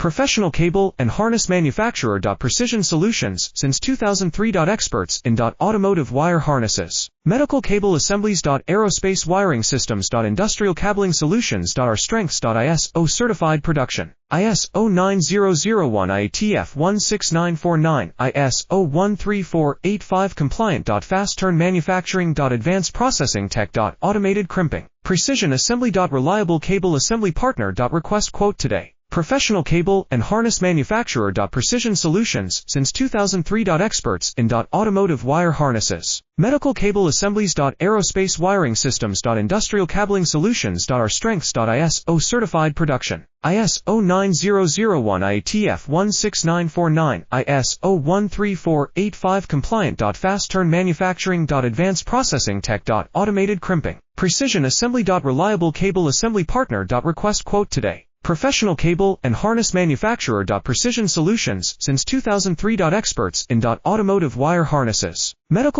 Professional cable and harness manufacturer. Precision Solutions since 2003. Experts in automotive wire harnesses, medical cable assemblies. Aerospace wiring systems. Industrial cabling solutions. Our strengths. ISO certified production. ISO 9001-A-T-F 16949, ISO 13485 compliant. Fast turn manufacturing. Advanced processing tech. Automated crimping. Precision assembly. Reliable cable assembly partner. Request quote today. Professional cable and harness manufacturer. Precision Solutions since 2003. Experts in automotive wire harnesses, medical cable assemblies. Aerospace wiring systems. Industrial cabling solutions. Our strengths. ISO certified production. ISO 9001-A-T-F 16949, ISO 13485 compliant. Fast turn manufacturing. Advanced processing tech. Automated crimping. Precision assembly. Reliable cable assembly partner. Request quote today. Professional cable and harness manufacturer. Precision Solutions since 2003. Experts in automotive wire harnesses, medical